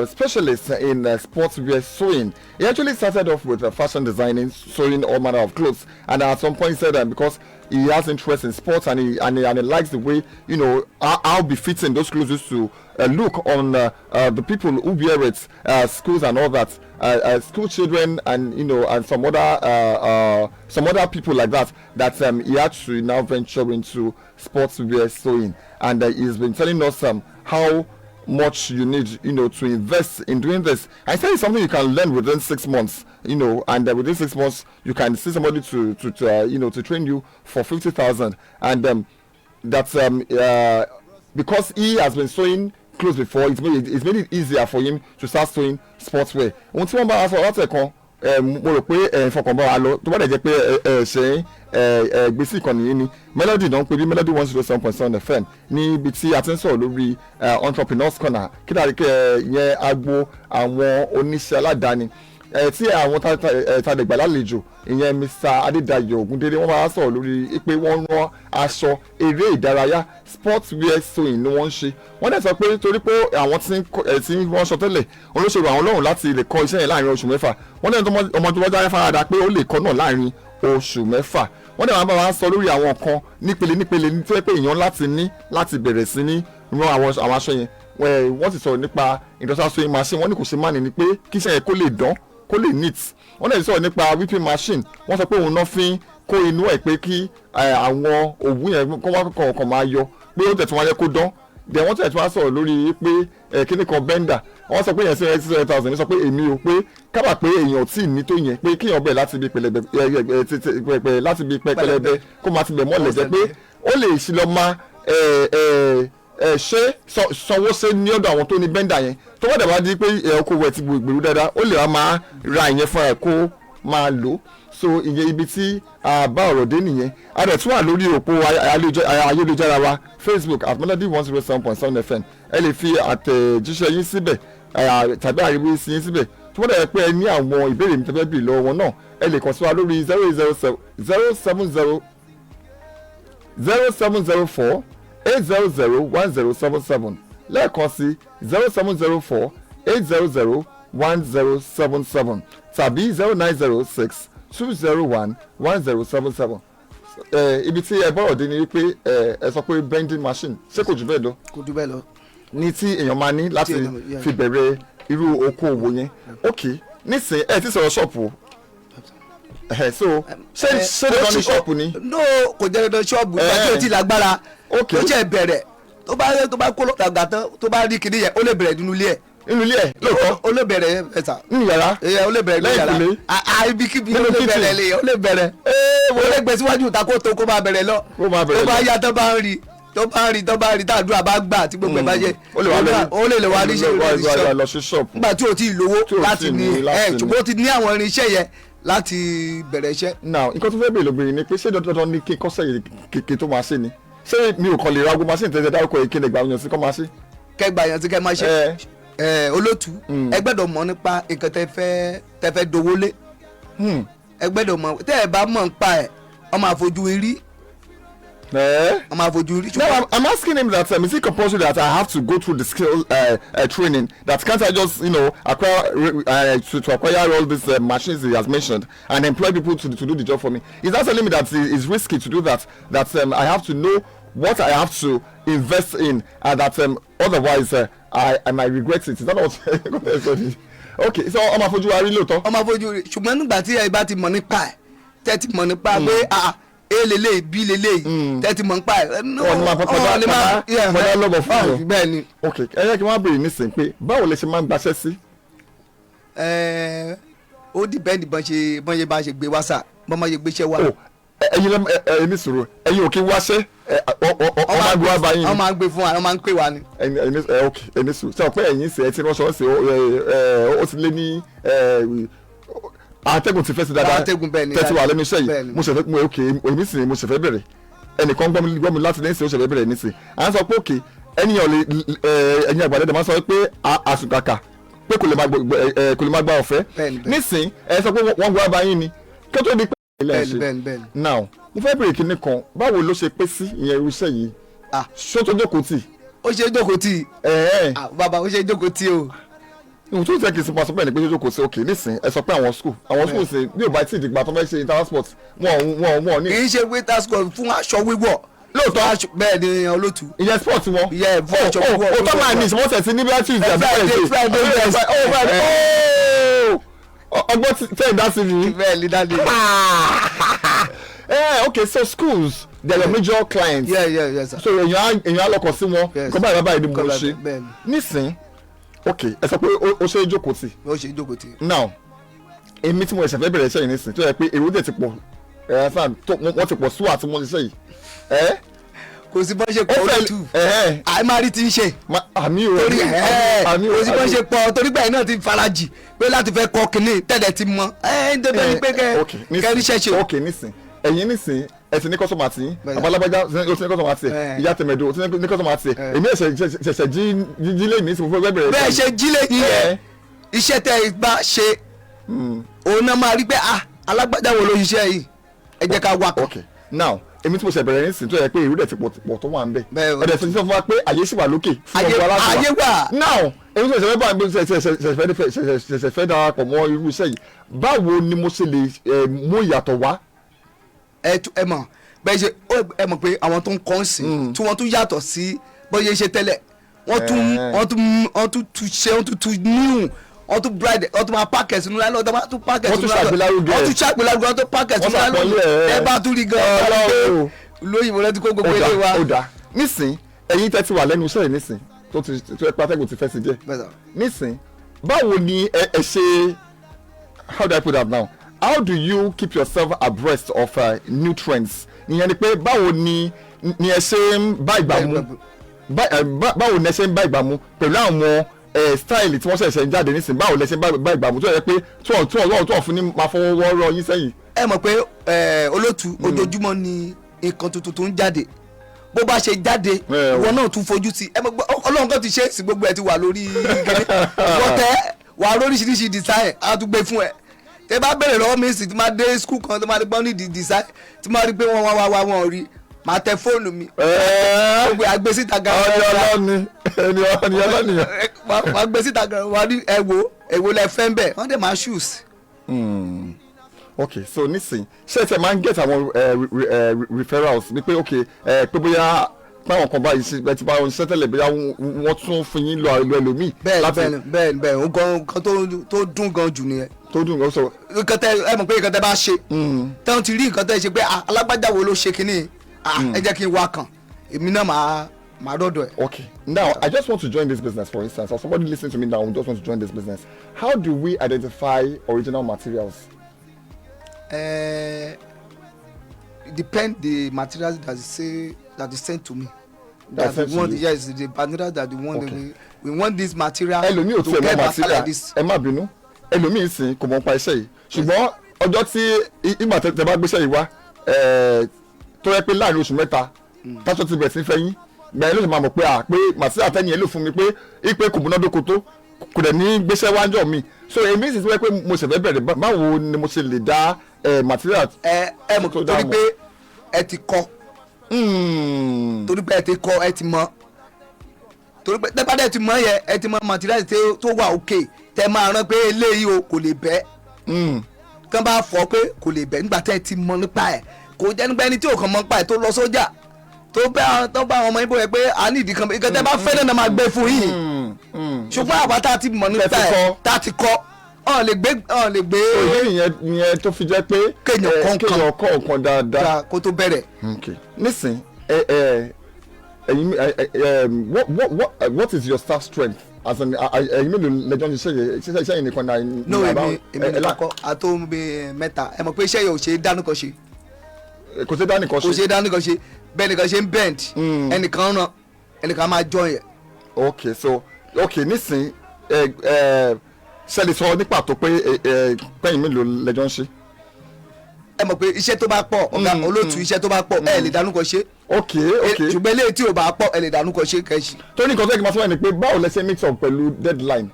Speaker 1: specialist in sportswear sewing. He actually started off with fashion designing, sewing all manner of clothes. And at some point he said that because he has interest in sports and he likes the way, you know, how befitting those clothes used to look on the people who wear it, schools and all that. School children and you know and some other people like that he had to now venture into sportswear sewing, and he's been telling us how much you need, you know, to invest in doing this. I say it's something you can learn within 6 months, you know, and within 6 months you can see somebody to you know, to train you for 50,000, and because he has been sewing clothes before, it's made it easier for him to start sewing sportswear. Ohun tí wọ́n bá wá sọ láti ẹ̀kan mo rò pé ìfọkànbá wa lọ tó bá dẹ̀ jẹ́ pé ṣe gbèsè ìkànnì yìí ni Melody náà ń pè bí Melody 107.7 FM níbi tí a ti ń sọ̀rọ̀ lórí entrepreneurs corner kí dáa kẹ́ yẹn agbo àwọn oníṣẹ́ aládàáni tí àwọn tàdégbà lálejò ìyẹn Mr. Adédayọ̀ Ògúndélé wọ́n máa sọ̀rọ̀ lórí pé wọ́n rán aṣọ eré ìdárayá sportswear sewing ni wọ́n ń ṣe. Wọ́n dẹ̀ sọ pé torí pé àwọn tí wọ́n sọ tẹ́lẹ̀ olóṣèlú àwọn lọ́rùn láti lè kọ́ iṣẹ́ yẹn láàrin oṣù mẹ́fà. Wọ́n dẹ̀ ọmọ tó wájú ayáfárada pé ó lè kọ́ náà láàrin oṣù mẹ́fà. Wọ́n dẹ̀ máa bá wa sọ lórí àwọn kan nípele ní tó yẹ pé èèyàn láti bẹ̀rẹ̀ sí ní rán àwọn aṣọ yẹn. Wọ́n ti sọ̀rọ̀ nípa industrial sewing machine. Wọ́n ní kò ṣe má ní pé kí iṣẹ́ yẹn kó lè dán kó lè neat. Wọ́n dẹ̀ sọ̀rọ̀ nípa whipping machine. Wọ́n sọ pé òun náà fi kó inú ẹ̀ pé kí àwọn òwú yẹn kó wá kọ̀ọ̀kan máa yọ pé ó tẹ̀tún wáyé kó dán. Dẹ̀ wọ́n tẹ̀tún wá sọ̀rọ̀ lórí pé kíní kan bender. Wọ́n sọ pé yẹn sí 600,000 ní sọ pé èmi ò pé kábà pé èèyàn tí ì ní tó yẹn pé kíyàn bẹ̀ láti bí pẹlẹbẹ kó máa ti bẹ̀ mọ́lẹ̀ jẹ́ pé ó lè ṣì lọ máa ṣe sanwó ṣe ní ọ̀dọ̀ àwọn tó ní bẹ́ndà yẹn tó wọ́n dẹ̀ bá di pé okòwò ẹ̀ ti gbèrú dáadáa ó lè wá máa ra ìyẹn fún ẹ̀ kó máa lò. So ìyẹn ibi tí a bá ọ̀rọ̀ dé nìyẹn. A dẹ̀ tún wà lórí òpó ayélujára wa Facebook at Melody 107.7 FM. Ẹ lè fi àtẹ̀jíṣẹ́ yín síbẹ̀ tàbí àríwí sí yín síbẹ̀ tí wọ́n dẹ̀ pé ẹ ní àwọn ìbéèrè mi tẹ́fẹ́ bì lọ́wọ́ wọn náà ẹ lè kàn sí wa lórí 070 0704 8001077 lẹ́ẹ̀kan sí 0704 8001077 tàbí 0906-201-1077. Ibi tí ẹ bọ̀rọ̀ dé ni wípé ẹ sọ pé bending machine ṣé kò jù bẹ́ẹ̀ lọ.
Speaker 5: kò jù bẹ́ẹ̀ lọ.
Speaker 1: ní tí èèyàn máa ní láti fi bẹ̀rẹ̀ irú okòwò yẹn. ok nísìnyí ẹ ti sọ̀rọ̀ ṣọ́ọ̀pù so ṣé dandan ní ṣọ́ọ̀pù ni.
Speaker 5: no kò jẹ́ dandan ṣọ́ọ̀bù ìgbà tí o ti lágbára ó ṣe bẹ̀rẹ̀ tó bá kó lọ́gbà tán tó bá rí kinní yẹn ó lè bẹ̀rẹ̀ nínú ilé ẹ̀.
Speaker 1: nínú ilé ẹ̀ lóòótọ́
Speaker 5: ó lè bẹ̀rẹ̀ ẹ̀sà.
Speaker 1: nínú yàrá
Speaker 5: ó lè bẹ̀rẹ̀ nínú yàrá ibikíbi ó lè bẹ̀rẹ̀ lè ó lè bẹ̀rẹ̀ ó lè gbé síwájú ìta kó tó kó máa bẹ̀rẹ̀ lọ tó bá yá tó bá ń rí tàdúrà bá gbà tí gbogbo ẹ̀ bá yẹ ó lè lè wá níṣẹ́
Speaker 1: ṣọ́ọ̀bù
Speaker 5: nígbà tí o ti lówó láti ní ṣùgbọ́n o ti ní àwọn irinṣẹ́ yẹn láti bẹ̀rẹ̀ iṣẹ́.
Speaker 1: now nǹkan tó fẹ́ bèèrè lóbìnrin ni pé ṣé dandan ni kí n kọ́sẹ̀ yìí kékeré tó máa ṣe ni ṣé mi ò kàn lè ra ogun machine tẹ́tẹ́ dárúkọ yìí kí n lè gbà yàn sí kọ́ máa ṣe.
Speaker 5: kẹgbà yàn sí kẹ máa ṣe olótú ẹ gbọ́dọ̀ mọ̀ nípa nǹkan tẹ́ fẹ́ dowó lé ẹ gbọ́dọ̀ mọ̀ tẹ́ ẹ bá mọ̀ nípa ẹ̀ ọmọ àfojú rí. I'm
Speaker 1: No, I'm asking him that is it compulsory that I have to go through the skill training? That can't I just acquire to acquire all these machines he has mentioned and employ people to do the job for me? Is that telling me that it's risky to do that? That I have to know what I have to invest in, and that otherwise I might regret it. Is that what? Okay, so ọmọ àfojú wa rí lóòótọ́.
Speaker 5: ọmọ àfojú rí ṣùgbọ́n nígbà tí ẹ bá ti mọ̀ nípa ẹ̀ tẹ́ ti mọ̀ nípa pé elele bí lele tẹ́tí mọ̀ nípa ẹ̀.
Speaker 1: ọ̀nà máa fọdá lọ́bọ̀ fún mi.
Speaker 5: bẹ́ẹ̀ ni.
Speaker 1: ok ẹ yẹ kí wọ́n á béèrè nísìnyí pé báwo lè ṣe máa ń gbaṣẹ́ sí.
Speaker 5: ó dìbẹ́ndì bá ṣe gbé wá sà bọ́n máa ṣe gbéṣẹ́ wá.
Speaker 1: ẹyin ní sùúrù ẹyin ò kí wáṣẹ́ ọmọ àgbẹ̀ wá báyìí.
Speaker 5: ọmọ àgbẹ̀ fún wa ọmọ àgbẹ̀ wá ni.
Speaker 1: ok ẹyin ní sùúrù sọ pé ẹyin ṣe ẹ ti ránṣọ ṣe ó ti lé ní àtẹ̀gùn ti fẹ́ sí dáadáa tẹ́tí wà lẹ́nu iṣẹ́ yìí mo ṣẹ̀fẹ̀ mo ok èmi sì mo ṣẹ̀fẹ̀ bẹ̀rẹ̀ ẹnìkan gbọ́ mi láti lẹ́sìn ó ṣẹ̀fẹ̀ bẹ̀rẹ̀ nísìn à ń sọ pé ok ẹnìyàn lè ẹ̀yin àgbàdo máa sọ pé àsùnkàkà pé kò lè máa gba ọ̀fẹ́ nísìn ẹ sọ pé wọ́n gbọ́ abáyín ni kí ó tó di pé ilé ẹ̀ ṣe now mo fẹ́ bèrè kinní kan báwo ló ṣe pé sí ìyẹn irú iṣẹ́ yìí ṣó tó jókòó tì.
Speaker 5: ó ṣe jókòó tì bàbá ó ṣe jókòó tì o.
Speaker 1: ìwọ̀n tó ń tẹ́ kí n sọ pé ẹni pé jókòó sí òkè nísìn ẹ sọ pé àwọn school ṣe bí ò bá tí ì dìgbà tó fẹ́ ṣe inter sport wọn ní.
Speaker 5: kì í ṣe winter sport fún aṣọ wíwọ̀ lóòótọ́ bẹ́ẹ̀ ni olótú.
Speaker 1: ìyẹn sport wọn.
Speaker 5: ìyẹn fún aṣọ wíwọ̀.
Speaker 1: o tó máa ní ìṣòwò tẹ̀sí níbi láti ìdí àbí
Speaker 5: Friday
Speaker 1: ọgbọ́n tẹ̀ dá sí mi.
Speaker 5: bẹ́ẹ̀ ni dáadé.
Speaker 1: okay so schools they are your major clients.
Speaker 5: yes sir.
Speaker 1: so èèyàn á lọkọ̀ sí wọn kọ́ báyìí báyìí ni mo ṣe nísìn ok ẹ sọ pé ó ṣe é jókòó tì.
Speaker 5: ó ṣe é jókòó tì.
Speaker 1: now èmi tí mo ṣẹ̀fẹ̀ bẹ̀rẹ̀ iṣẹ́ yìí nísìn tó yẹ pé èrò dẹ̀ ti pọ̀ wọ́n ti pọ̀ sí àti mo ṣiṣẹ́ yìí.
Speaker 5: kò sí bọ́n ṣe pọ̀ olótú àìmárí ti ń ṣe.
Speaker 1: àmì o
Speaker 5: torí kò sí bọ́n ṣe pọ̀ torí gbà yín náà ti farajì pé láti fẹ́ kọ́ kínní tẹ̀lẹ̀ ti mọ dandan ni pé kẹ́ríṣẹ́ ṣe.
Speaker 1: ok nísìn ẹ̀yin nísìn ẹ ti ní kọ́sọ́mà tí abalábájá ó ti ní kọ́sọ́mà tí ìyá tẹ̀mẹ̀dọ̀ ó ti ní kọ́sọ́mà tí èmi ṣẹ̀ṣẹ̀ jílé mi sì fún fẹ́ bẹ̀rẹ̀.
Speaker 5: bẹ́ẹ̀ ṣe jílé yìí yẹn iṣẹ́ tẹ́ ẹ bá ṣe òun náà máa rí pé alágbájá wo ló ṣiṣẹ́ yìí ẹ jẹ́ ká wá kan.
Speaker 1: ok now èmi tí mo ṣe bẹ̀rẹ̀ nísìn tó yẹ pé ìrú dẹ̀ ti pọ̀ tó wà ń bẹ̀ ẹ̀dẹ̀ tó ti sọ fún wa pé àyè sì wà lókè fún ọgbà aláṣẹ wa
Speaker 5: ayé wà.
Speaker 1: now èmi tí mo ṣẹ̀ṣẹ̀ fẹ́ darapọ̀ mọ́ irú iṣẹ́ yìí báwo ni mo ṣe lè mú ìyàtọ̀ wá.
Speaker 5: ẹ mọ̀ bẹ́ẹ̀ ṣe ẹ mọ̀ pé àwọn tó ń kọ́ sí tí wọ́n tún yàtọ̀ sí bóyá ṣe tẹ́lẹ̀ wọ́n tún níhùn wọ́n tún bride wọ́n tún máa pàkẹ́ sínú lálẹ́ wọ́n tún pàkẹ́ sínú lálẹ́ wọ́n tún ṣàgbélárugẹ wọ́n tún pàkẹ́ sínú lálẹ́ ẹ bá tún rí gan-an lóyìnbó lẹ́tí kó gbogbo ilé wa.
Speaker 1: ó dà nísìn ẹ̀yin tẹ́ ti wà lẹ́nu iṣẹ́ yìí nísìn tó ẹ pàtẹ́gùn ti fẹ́ sí díẹ̀ nísìn báwo ni ẹ ṣe how do I put that now how do you keep yourself abreast of new trends ìyẹn ni pé báwo ni ẹ ṣe ń bá ìgbà mu báwo ni ẹ ṣe ń bá ìgbà mu pẹ̀lú àwọn style tí wọ́n ṣẹ̀ṣẹ̀ ń jáde nísìnyí báwo lẹ ṣe ń bá ìgbà mu tó yẹ pé tí wọ́n fún ní máa fọwọ́ rọ yín sẹ́yìn.
Speaker 5: ẹ mọ̀ pé olótú ojoojúmọ́ ni nǹkan tuntun tó ń jáde bó bá ṣe jáde ìwọ náà tún fojú sí ẹ mọ̀ pé ọlọ́run kan ti ṣe é sí gbogbo ẹ ti wà lórí gẹ́gẹ́ wọ́tẹ́ wà lóríṣiríṣi design á tún gbé fún ẹ tẹ bá bẹ̀rẹ̀ lọ́wọ́ mi sì tí máa dé skul kan tó máa gbọ́ ní design tí máa rí pé wọ́n wá wọn rí máa tẹ fóònù mi. gbogbo àgbẹ̀ síta gan.
Speaker 1: ẹni ọlọ́nìyàn.
Speaker 5: máa gbé síta gan wọ́n ní èwo lẹ fẹ́ ń bẹ̀ wọ́n dẹ̀ máa shoes
Speaker 1: Okay, so nísìn ṣé ẹ máa ń get àwọn referrals ni pé okay pé bóyá báwọn kan báyìí ṣe ti bá wọn ṣiṣẹ́ tẹ́lẹ̀ bóyá wọ́n tún fún yín lọ ẹlòmíì.
Speaker 5: bẹ́ẹ̀ o gan nǹkan tó dùn gan jù nìyẹn.
Speaker 1: tó dùn gan sọ.
Speaker 5: nǹkan tẹ ẹ mọ̀ pé nǹkan tẹ bá ṣe tẹ́wọ́n ti rí nǹkan tẹ ṣe pé alágbájá wo ló ṣe kínní ẹ jẹ́ kí n wá kàn èmi náà máa dọ́dọ̀ ẹ̀.
Speaker 1: Okay, now I just want to join this business, for instance, or somebody listening to me now who just wants to join this business. How do we identify original materials?
Speaker 5: It depends the materials that is sent to me. Yes, the materials that we want. Okay. We want this material to get better like this.
Speaker 1: Ẹ má bínú, ẹlòmíì sìn kò mọ̀ pa iṣẹ́ yìí. Ṣùgbọ́n ọjọ́ tí ìgbà tẹ bá gbéṣẹ́ yìí wá tó yẹ pé láàrin oṣù mẹ́ta táṣọ ti bẹ̀rẹ̀ sí fẹ́ yín gbẹ̀yìn ló ṣe máa mọ̀ pé pé material tẹ́ni yẹn lò fún mi pé ipe kò múnádóko tó kò dẹ̀ ní gbéṣẹ́ wájọ́ mi. So èmi sì ti wẹ́ pé mo ṣẹ̀fẹ̀ bẹ̀rẹ̀ báwo ni mo ṣe lè dá material.
Speaker 5: Ẹ mọ̀ torí pé ẹ ti kọ́ torí pé ẹ ti kọ́ ẹ ti mọ̀ torí pé tẹ́pá dẹ̀ ti mọ̀ yẹ ẹ ti mọ̀ material tó wà òkè tẹ́ máa rán pé eléyìí o kò lè bẹ́ kán bá fọ́ pé kò lè bẹ́ nígbà tẹ́ ẹ ti mọ̀ nípa ẹ̀ kò jẹ́ nígbà ẹni tí ò kàn mọ̀ nípa ẹ̀ tó lọ sójà tó bá àwọn ọmọ ibo yẹ pé a ní ìdí kan ìkan tẹ́ bá fẹ́ náà máa gbé fún yìí ṣùgbọ́n àwa tá a ti mọ̀ nípa ẹ̀ tá a ti kọ́ ọ̀n lè gbé.
Speaker 1: òye ìyẹn tó fi jẹ́ pé kéèyàn kọ́ ọ̀kan dáadáa
Speaker 5: kó tó bẹ̀rẹ̀.
Speaker 1: nísìn what is your staff strength as in ẹ̀yin mélòó lẹ́jọ́ ní iṣẹ́ yìí nìkan náà.
Speaker 5: no èmi nìkan kọ́ àtó mẹ́ta ẹ mọ̀ pé iṣẹ́ yìí ò ṣe é dánú kan ṣe.
Speaker 1: kò ṣe é dánú kan ṣe.
Speaker 5: kò ṣe é dánú kan ṣe bẹ́ẹ̀ nìkan ṣe ń bend ẹnìkan ràn ẹnìkan máa join yẹ.
Speaker 1: okay so nísìn ṣe lè sọ nípa tó pé pẹ́yìn mélòó lẹ́jọ́ ń ṣe.
Speaker 5: ẹ mọ̀ pé iṣẹ́ tó bá pọ̀ ọ̀gá olóòtú iṣẹ́ tó bá pọ̀ ẹ lè dánú kan ṣe.
Speaker 1: okay
Speaker 5: ṣùgbọ́n eléyìí tí ò bá pọ̀ ẹ lè dánú kan ṣe kẹ́sì.
Speaker 1: tó ní nǹkan tó yẹ kí n máa sọ wá ni pé báwo lẹ ṣe mix up pẹ̀lú deadline.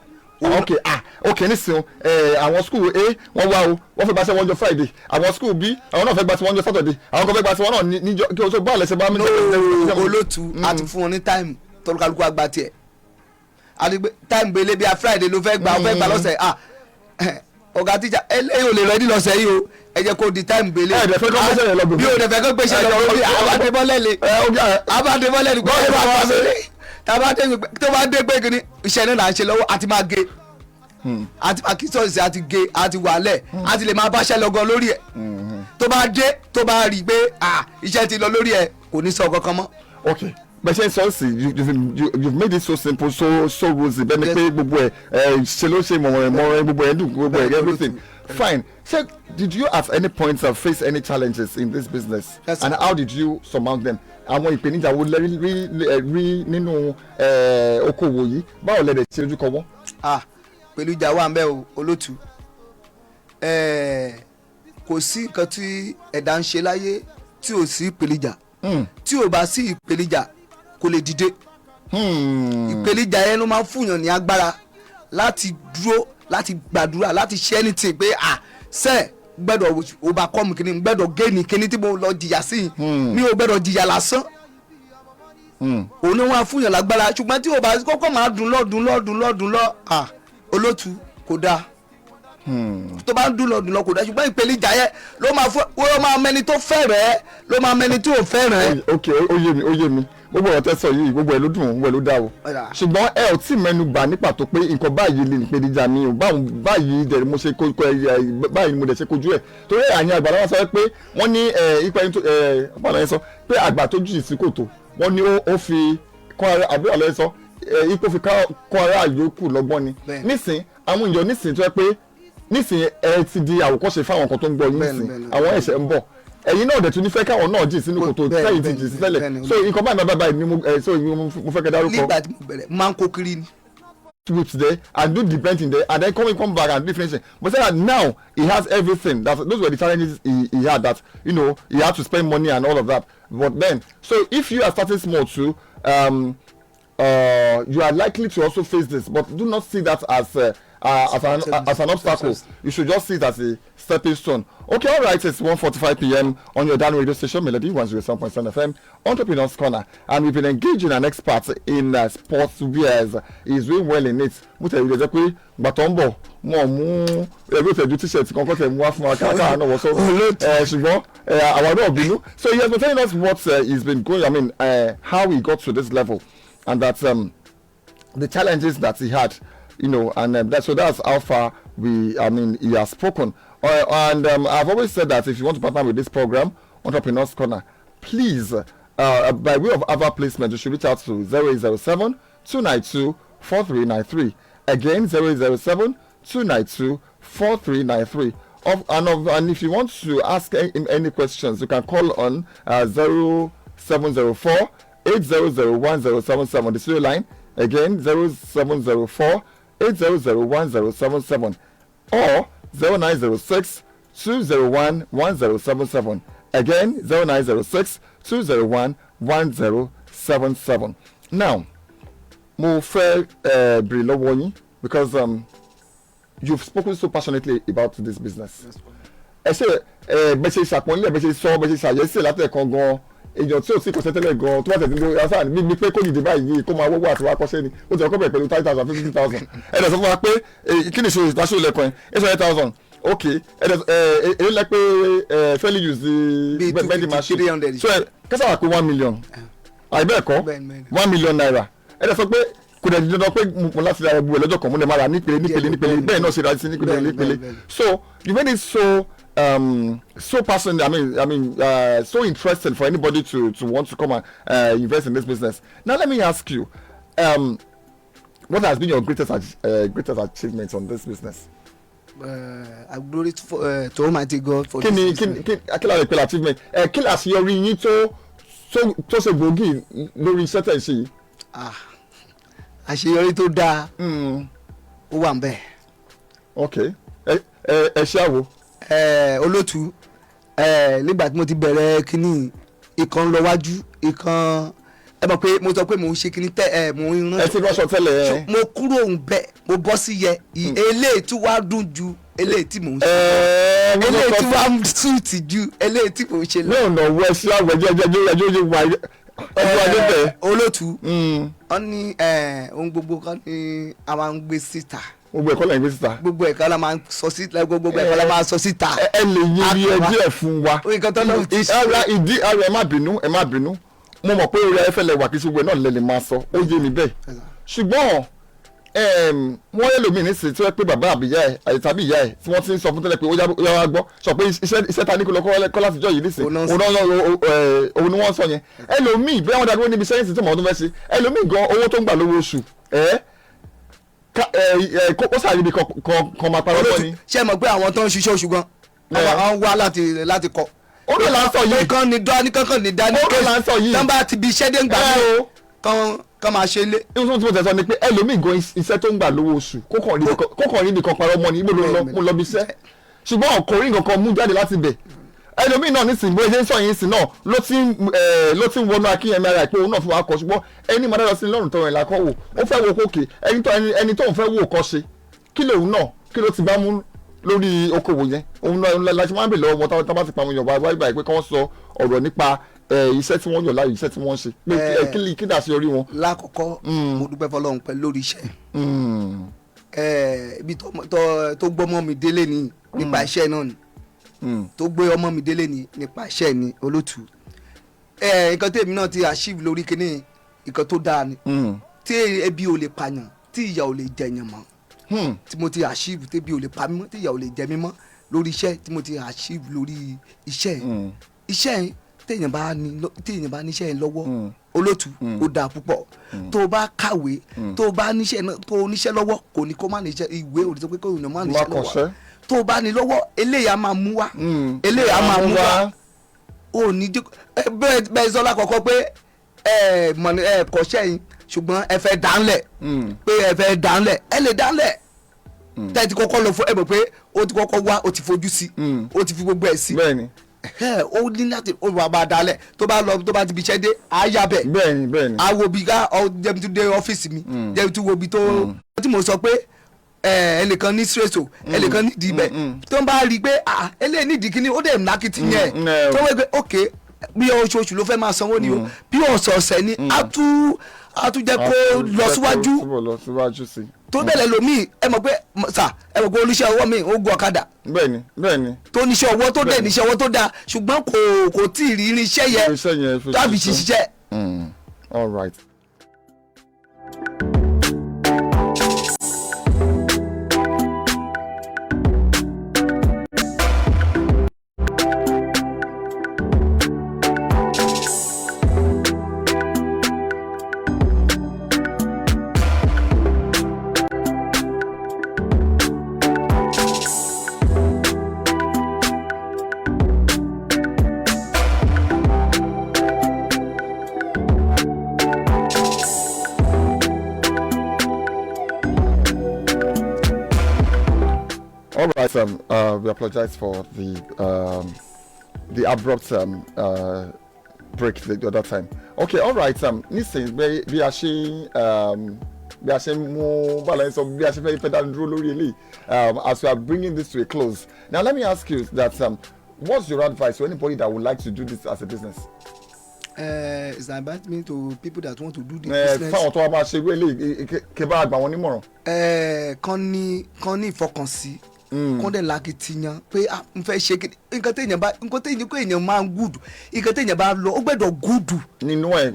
Speaker 1: okay nísìnyí àwọn school A wọ́n wá o wọ́n fẹ́ gba sí wọn jọ Friday àwọn school B àwọn náà fẹ́ gba sí wọn jọ Saturday àwọn kan fẹ́ gba sí wọn náà níjọ kí o tó báwo lẹ ṣe bá mi.
Speaker 5: olóòtú àti fún wọn ní time tọ́lùkálùkù àgbà tiẹ̀ àdìgbé time gbélé bíi Friday ló fẹ́ gbà lọ́sẹ̀ ọ̀gá tíjà eléyìí ò lè rẹ́dí lọ́sẹ̀ yìí o ẹ jẹ́ kó di time gbélé bí o dẹ̀fẹ́ kó gbéṣẹ́ lọ bí abádébọ́lẹ̀ ni kò ẹ bá wà sórí tó bá dé pé kíni iṣẹ́ náà là ń ṣe lọ́wọ́ àti máa gé àti máa kí sọ́ọ̀sì àti gé àti wàlẹ̀ àti lè máa báṣẹ́ lọ́gán lórí ẹ̀ tó bá dé tó bá rí i pé iṣẹ́ ti lọ lórí ẹ̀ kò ní sọ kankan mọ́.
Speaker 1: okay but ṣe sọ sí you've made it so simple so rosy bẹ́ẹ̀ ni pé gbogbo ẹ̀ ṣe ló ṣe mọ̀rẹ́ gbogbo ẹ̀ dùn gbogbo ẹ̀ everything fine. So did you at any point face any challenges in this business and how did you surmount them? Àwọn ìpèníjà wo lẹ rí nínú okòwò yìí báwo lẹ dẹ̀ ṣe ojú kọ wọ́n.
Speaker 5: pẹ̀lú ìjà wà ń bẹ olótú kò sí nǹkan tí ẹ̀dá ń ṣe láyé tí ò sí ìpèníjà tí ò bá sí ìpèníjà kò lè dìde ìpèníjà yẹn ló máa ń fúnyàn ní agbára láti dúró láti gbàdúrà láti ṣe anything pé sẹ́ẹ̀ gbẹ́dọ̀ overcome kìíní gbẹ́dọ̀ gain kìíní tí mo lọ jìyà sí mi ò gbẹ́dọ̀ jìyà lásán òun ni wọ́n á fúnyàn lágbára ṣùgbọ́n tí ò bá kọ́kọ́ máa dùn lọ olótú kò dáa tó bá ń dùn lọ kò dáa ṣùgbọ́n ìpèníjà yẹn ló máa mẹni tó fẹ́rẹ̀ ló máa mẹni tó fẹ́rẹ̀.
Speaker 1: ok ó yé mi gbogbo ọ̀rọ̀ tẹ́ sọ yìí gbogbo ẹ̀ ló dùn gbogbo ẹ̀ ló dá o ṣùgbọ́n ẹ ò tí mẹ́nu bà ní pàtó pé nǹkan báyìí lè ìpèníjà mi ò báyìí dẹ̀ mo ṣe báyìí mo dẹ̀ ṣe kojú ẹ̀ torí àyìn àgbàdo wọn sọ pé wọ́n ní ipa ẹni tó ọ̀pọ̀lọpọ̀ yẹn sọ pé àgbà tó jù sí kòtò wọ́n ní ó fi kọ́ ara àbí ọ̀lọ́ yẹn sọ ipò fi kọ́ ara yòókù lọ́gbọ́n ni nísìn àwọn èèyàn nísìn tó yẹ pé nísìn ẹ ti di àwòkọ́ṣe fáwọn kan tó ń gbọ́ yín nísìn àwọn ẹ̀ṣẹ̀ ń bọ̀ ẹ̀yin náà dẹ̀ tún ní fẹ́ káwọn náà jìn sínú kòtò sẹ́yìn ti jìn sí tẹ́lẹ̀ so nǹkan báyìí ni mo fẹ́ kẹ́ dárúkọ.
Speaker 5: nígbà tí mo bẹ̀rẹ̀ máa ń kó kiri ni.
Speaker 1: Whips there and do the painting there and then come back and do finishing but say that now he has everything those were the challenges he had that he had to spend money and all of that but then so if you are starting small too you are likely to also face this but do not see that as an obstacle. You should just see it as a stepping stone. Okay, all right, it's 1:45 p.m. on your Dan radio station, Melody 107.7 FM, Entrepreneurs Corner, and we've been engaging an expert in sports wears. He's doing well in it. Mo tell you exactly, Batombo, mo mu every t-shirt kankan te mu fún akaka na wo so. Ṣùgbọ́n our no binu. So he has been telling us what he's been going, I mean, how he got to this level, and that the challenges that he had, you know, and that's how far he has spoken. And I've always said that if you want to partner with this program, Entrepreneurs Corner, please, by way of other placement, you should reach out to 0807 292 4393. Again, 0807 292 4393. And if you want to ask any questions, you can call on 0704 8001077. The serial line, again, 0704 8001077, or 0906 201 1077. Again, 0906 201 1077. Now, mo fẹ́ bèrè lọ́wọ́ yín, because you've spoken so passionately about this business. Ẹ ṣe bẹ́ẹ̀ ṣe ṣàpọ́nlé bẹ́ẹ̀ ṣe sọ bẹ́ẹ̀ ṣe ṣàyẹ̀sí látẹ̀kan gan-an èèyàn tí ò sí kọsẹ̀ tẹ́lẹ̀ gan-an tó bá tẹ̀sí lórí asáà ní pé kó dìde báyìí kó máa wọ́wọ́ àti wá kọ́ṣẹ́ ni ó ti ọkọ̀ bẹ̀rẹ̀ pẹ̀lú 30,000 50,000 ẹ̀dẹ̀ sọ fún wa pé kí ni ìṣòro ìdáṣọ́ ilẹ̀kùn ẹ̀ 800,000 ok èyí lẹ pé fairly use the vending machine so kẹsàn wà pé 1 million àìbẹ́ẹ̀kọ́ 1 million naira ẹ̀dẹ̀ sọ pé kò dẹ̀ dídán pé mo láti ra ẹgbẹ́ lọ́jọ́ kan mo lè máa ra nípele bẹ́ẹ̀ náà ṣe ra sí nípele so you made it so so personal, so interesting for anybody to want to come and invest in this business. Now let me ask you, what has been your greatest achievement on this business?
Speaker 5: I glory to Almighty God for
Speaker 1: this business. Kí la lè pè achievement? Kí la àṣeyọrí yín tó ṣe gbòógì lórí iṣẹ́ tẹ̀ ṣe yìí?
Speaker 5: Àṣeyọrí tó dáa ó wà ńbẹ̀.
Speaker 1: Okay, ẹ ṣe àwò.
Speaker 5: Olótú nígbà tí mo ti bẹ̀rẹ̀ kínní ìkan lọ wájú ìkan ẹ mọ̀ pé mo sọ pé mo ń ṣe kínní mo ń rán.
Speaker 1: ẹ ti rọ́ṣọ tẹ́lẹ̀.
Speaker 5: mo kúrò ń bẹ̀ mo bọ́ sí yẹ eléyìí tí wàá dùn ju eléyìí tí mò ń ṣe. eléyìí tí wàá sùtì ju eléyìí tí mò ń ṣe lọ.
Speaker 1: ní ọ̀nà wọ sí àwọ̀ ẹjọ́ wà ẹjọ́
Speaker 5: Olótú wọ́n ní ohun gbogbo kan ní a máa ń gbé síta.
Speaker 1: Gbogbo ẹ̀kọ́ la ń gbé síta.
Speaker 5: Gbogbo ẹ̀kọ́ la máa ń sọ síta. Gbogbo ẹ̀kọ́ la máa ń sọ síta.
Speaker 1: Ẹ lè yiri ẹbí ẹ̀ fún wa. Ìdí ara ẹ má bínú. Mo mọ̀ pé orí ayẹ́fẹ́ lẹ wà kí ṣùgbọ́n náà lẹ lè máa sọ. Ó yé mi bẹ́ẹ̀. Ṣùgbọ́n wọ́n yẹ lómi ní sèé tí wọ́n pé bàbá àbíyá ẹ̀ tàbí ìyá ẹ̀ tí wọ́n ti ń sọ fún tẹ́lẹ̀ pé ó yá wá gbọ́. Sọ pé iṣẹ́ ta ní kó lọ kọ́ látijọ́ yìí nísìnyí. Òun ni wọ́n sọ yẹn. Ẹlòmíì bí wọ́n dàdúró níbi sẹ́yìn sí tí mọ̀ ọdún fẹ́ ṣe. Ẹlòmíì gan owó tó ń gbà lówó oṣù kó sáré bí kan máa parọ́ mọ́ ni.
Speaker 5: Ṣé ẹ mọ̀ pé àwọn tó ń ṣiṣẹ́ oṣù gan àwọn wá láti kọ́.
Speaker 1: ó ló là ń sọ yìí.
Speaker 5: kankan ni dání
Speaker 1: ó ló là ń sọ yìí.
Speaker 5: tán bá ti bi iṣẹ́ dé ń gbà mí kán máa ṣe lé.
Speaker 1: irun tí mo tẹ̀ sọ ni pé ẹlòmíì gan iṣẹ́ tó ń gbà lówó oṣù kókàn rí nìkan parọ́ mọ́ ni ibo ló lọ bí iṣẹ́ ṣùgbọ́n ọkùnrin nǹkan mú jáde láti bẹ̀ ẹlòmíì náà nísìnyí bóyá ṣe ń sọ yìí sí náà ló ti ń wọnú akínyẹmí ara ìpé òun náà fún wa kọ ṣùgbọ́n ẹni máa dára sí lọ́rùn tọrọ ìlà kọ́ wò ó fẹ́ wo kókè ẹni tó ń fẹ́ wò kọ́ ṣe kí lòun náà kí ló ti bá mú lórí okòwò yẹn òun náà láti máa ń bè lọ́wọ́ wọn tá bá ti pa àwọn èèyàn wáyé báyìí pé kí wọ́n sọ ọ̀rọ̀ nípa iṣẹ́ tí wọ́n yàn láàyò iṣẹ́ tí wọ́n ṣe pé kí dà sí orí wọn.
Speaker 5: Lákọ̀ọ́kọ́ mo dúpẹ́ fọlọ́run pẹ̀lú lórí iṣẹ́ ibi tó gbọ́mọ́ mi délé ni nípa iṣẹ́ náà ni tó gbé ọmọ mi délé ni nípa iṣẹ́ ni Olótú nǹkan tí èmi náà ti achieve lórí kíní nǹkan tó dáa ni tí ebi ò lè pààyàn tí ìyà ò lè jẹyàn mọ́ tí mo ti achieve tí ebi ò lè pa mí mọ́ tí ìyà ò lè jẹ mí mọ́ lórí iṣẹ́ tí mo ti achieve lórí iṣẹ́ téèyàn bá níṣẹ́ yẹn lọ́wọ́ Olótú ó dáa púpọ̀ tó bá kàwé tó bá níṣẹ́ lọ́wọ́ kò ní kó má níṣẹ́ ìwé òdìsọ pé kò ní má níṣẹ́ lọ́wọ́ tó bá ní lọ́wọ́ eléyà máa mú wá ò ní bẹ́ẹ̀ sọ lákọ̀ọ́kọ́ pé kọ́ṣẹ́ yìí ṣùgbọ́n ẹ fẹ́ dánlẹ̀ pé ẹ fẹ́ dánlẹ̀ ẹ lè dánlẹ̀ tẹ́ ti kọ́kọ́ lọ fún ẹ mọ̀ pé ó ti kọ́kọ́ wá ó ti fojú sí ó ti fi gbogbo ẹ̀ sí ó ní láti ó wà bá dálẹ̀ tó bá ti bí iṣẹ́ dé àáyá bẹ̀
Speaker 1: bẹ́ẹ̀ni
Speaker 5: àwo bí ká jẹ́bi tó dé ọ́fíìsì mi jẹ́bi tó wo bí tó tí mo sọ pé ẹnìkan ní straight o ẹnìkan ní dìbẹ tó ń bá rí i pé eléyìí ní ìdíkíní ó dẹ̀ nákìtì yẹn tó wọ́n pé ok bí oṣooṣù ló fẹ́ máa sanwó ni o bí ọ̀sọ̀ọ̀sẹ̀ ni á tún jẹ́ kó lọ síwájú
Speaker 1: sí.
Speaker 5: tó bẹ̀rẹ̀ lomi ẹ mọ̀ pé oníṣẹ́ ọwọ́ mi ó gun ọ̀kadà.
Speaker 1: bẹ́ẹ̀ni.
Speaker 5: tó níṣẹ́ ọwọ́ tó dẹ̀ níṣẹ́ ọwọ́ tó dáa ṣùgbọ́n kò tí ì rí irinṣẹ́ yẹn tàbí ṣiṣẹ́.
Speaker 1: All right. All right, we apologize for the abrupt break the other time. Okay, all right, listen, bí a ṣe mú balance of bí a ṣe fẹ́ pedal dúró lórí eléyìí as we are bringing this to a close. Now let me ask you that what's your advice to anybody that would like to do this as a business?
Speaker 5: It's an advisement to people that want to do the business.
Speaker 1: Fáwọn tó wá máa ṣe wẹ́lẹ̀ kébà àgbà wọn nímọ̀ràn.
Speaker 5: Kán ní ìfọkànsí kán dẹ̀ lakitiyan pé n fẹ́ ṣe nǹkan téèyàn máa ń gùdù nǹkan téèyàn bá lọ ó gbẹ́dọ̀ gùdù
Speaker 1: nínú ẹ̀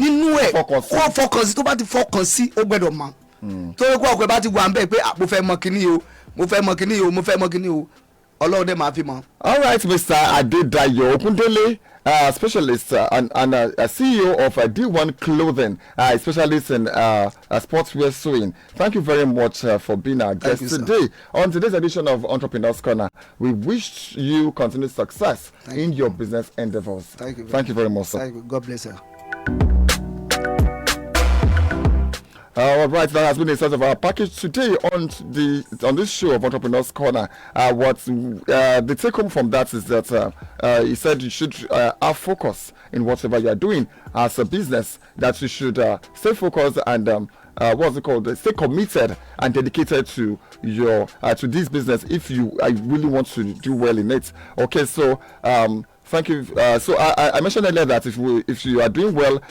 Speaker 5: kó fọkànsí tó bá ti fọkànsí ó gbẹ́dọ̀ mọ̀ torí kó ọkọ̀ bá ti wà ń bẹ̀ pé mo fẹ́ mọ kíní o mo fẹ́ mọ kíní o Ọlọ́run dẹ̀ máa fi mọ̀. All
Speaker 1: right, Mr. Adedayo Okundele, specialist and CEO of D1 Clothing, specialist in sportswear sewing. Thank you very much for being our guest today. On today's edition of Entrepreneurs Corner, we wish you continued success in your business endeavors. Thank you very much, sir.
Speaker 5: Thank you. God bless you.
Speaker 1: All right, that has been the start of our package today on this show of Entrepreneurs Corner. What the take home from that is that he said you should have focus in whatever you are doing as a business. That you should stay focused and stay committed and dedicated to your to this business if you really want to do well in it. Okay, so. Thank you. So I mentioned earlier that if you are doing well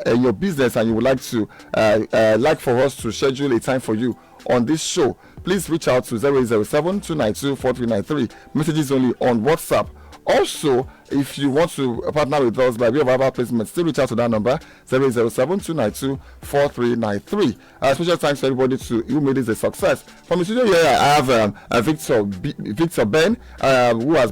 Speaker 1: in your business and you would like to like for us to schedule a time for you on this show, please reach out to 007-292-4393. Messages only on WhatsApp. Also, if you want to partner with us by way of our placement, still reach out to that number 007-292-4393. Special thanks to everybody who made this a success. From the studio here, I have Victor Ben, who has